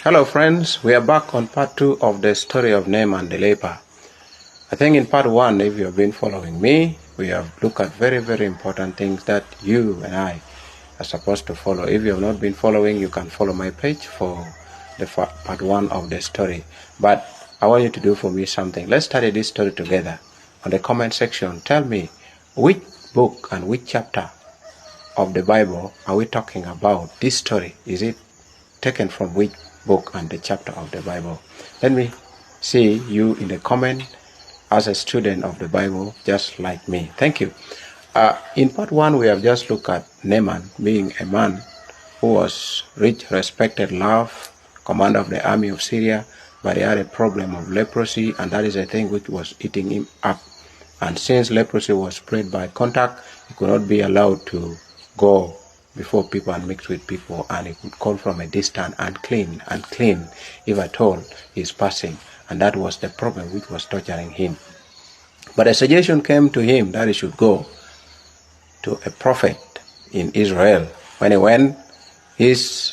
Hello friends, we are back on part 2 of the story of Naaman the Laper. I think in part 1, if you have been following me, we have looked at very, very important things that you and I are supposed to follow. If you have not been following, you can follow my page for the part 1 of the story. But I want you to do for me something. Let's study this story together. On the comment section, tell me which book and which chapter of the Bible are we talking about this story? Is it taken from which book and the chapter of the Bible? Let me see you in the comment as a student of the Bible, just like me. Thank you. In part 1, we have just looked at Naaman being a man who was rich, respected, loved, commander of the army of Syria, but he had a problem of leprosy, and that is a thing which was eating him up. And since leprosy was spread by contact, he could not be allowed to go before people and mix with people, and he could call from a distance, unclean, unclean, if at all he is passing. And that was the problem which was torturing him. But a suggestion came to him that he should go to a prophet in Israel. When he went, his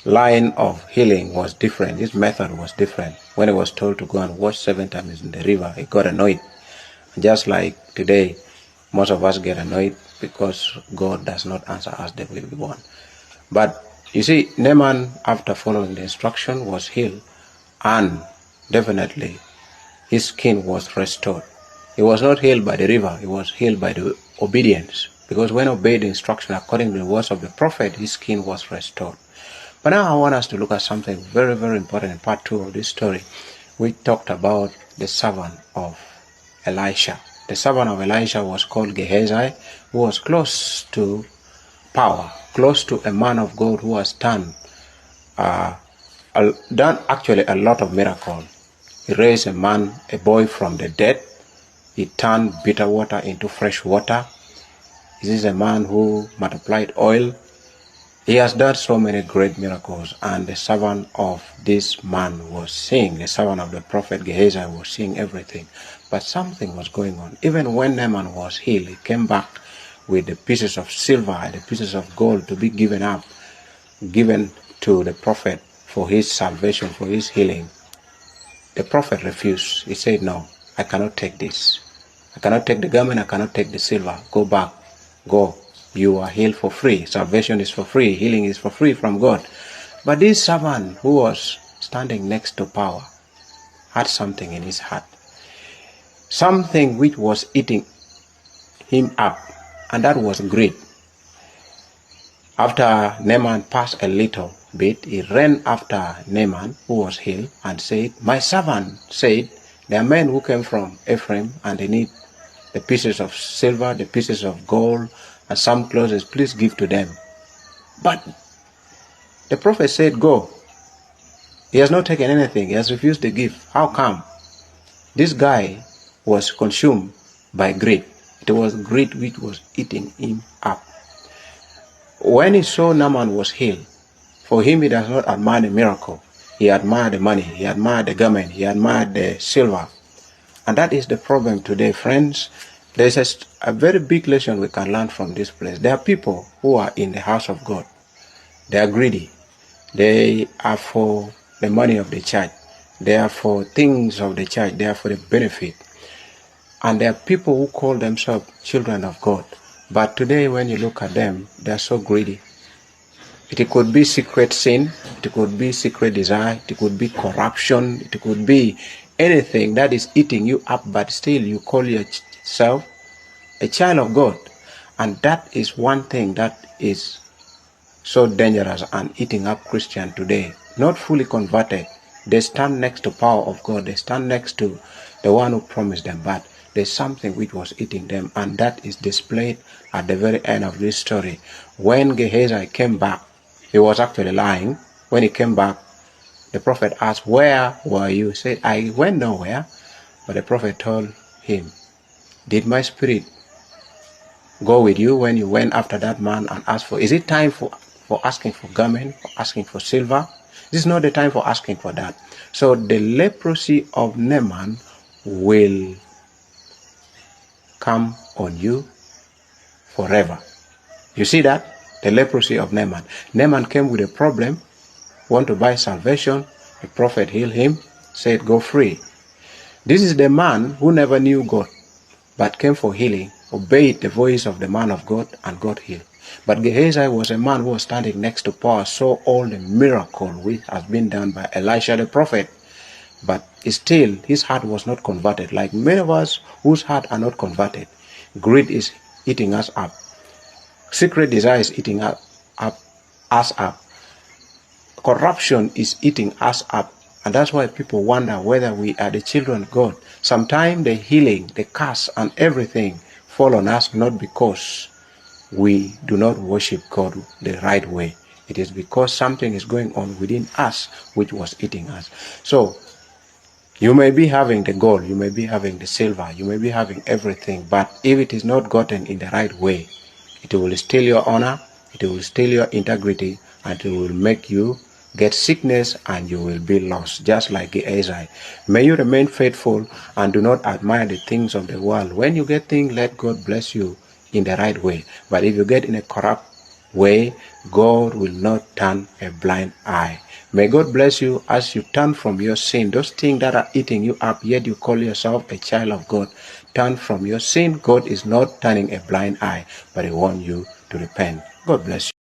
line of healing was different. His method was different. When he was told to go and wash 7 times in the river, he got annoyed. Just like today, most of us get annoyed because God does not answer us the way we want. But you see, Naaman, after following the instruction, was healed, and definitely his skin was restored. He was not healed by the river, he was healed by the obedience, because when he obeyed the instruction according to the words of the prophet, his skin was restored. But now I want us to look at something very, very important in part 2 of this story. We talked about the servant of Elisha. The servant of Elisha was called Gehazi, who was close to power, close to a man of God who has done actually a lot of miracles. He raised a boy from the dead. He turned bitter water into fresh water. This is a man who multiplied oil. He has done so many great miracles, and the servant of this man was seeing, the servant of the prophet Gehazi was seeing everything. But something was going on. Even when Naaman was healed, he came back with the pieces of silver and the pieces of gold to be given to the prophet for his salvation, for his healing. The prophet refused. He said, "No, I cannot take this. I cannot take the garment, I cannot take the silver. Go back, go. You are healed for free. Salvation is for free. Healing is for free from God." But this servant who was standing next to power had something in his heart. Something which was eating him up, and that was greed. After Naaman passed a little bit, he ran after Naaman, who was healed, and said, "My servant said, there are men who came from Ephraim, and they need the pieces of silver, the pieces of gold, and some clothes. Please give to them." But the prophet said, "Go." He has not taken anything. He has refused the gift. How come? This guy was consumed by greed. It was greed which was eating him up. When he saw Naaman was healed, for him he does not admire the miracle. He admired the money, he admired the garment, he admired the silver. And that is the problem today, friends. There's a very big lesson we can learn from this place. There are people who are in the house of God. They are greedy. They are for the money of the church. They are for things of the church. They are for the benefit. And there are people who call themselves children of God. But today when you look at them, they are so greedy. It could be secret sin. It could be secret desire. It could be corruption. It could be anything that is eating you up, but still you call yourself a child of God. And that is one thing that is so dangerous and eating up Christian today. Not fully converted. They stand next to power of God. They stand next to the one who promised them, but there's something which was eating them, and that is displayed at the very end of this story. When Gehazi came back, he was actually lying. When he came back, the prophet asked, "Where were you?" He said, "I went nowhere." But the prophet told him, "Did my spirit go with you when you went after that man and asked for? Is it time for asking for garment, for asking for silver? This is not the time for asking for that." So the leprosy of Naaman will come on you forever. You see that? The leprosy of Naaman. Naaman came with a problem want to buy salvation, the prophet healed him, said, go free. This is the man who never knew God, but came for healing, obeyed the voice of the man of God, and got healed. But Gehazi was a man who was standing next to Paul, saw all the miracle which has been done by Elisha the prophet. But still, his heart was not converted. Like many of us whose heart are not converted, greed is eating us up. Secret desire is eating us up. Corruption is eating us up. And that's why people wonder whether we are the children of God. Sometimes the healing, the curse, and everything fall on us not because we do not worship God the right way. It is because something is going on within us which was eating us. So, you may be having the gold, you may be having the silver, you may be having everything, but if it is not gotten in the right way, it will steal your honor, it will steal your integrity, and it will make you get sickness and you will be lost, just like Gehazi. May you remain faithful and do not admire the things of the world. When you get things, let God bless you in the right way. But if you get in a corrupt way, God will not turn a blind eye. May God bless you as you turn from your sin, those things that are eating you up, yet you call yourself a child of God. Turn from your sin. God is not turning a blind eye, but He wants you to repent. God bless you.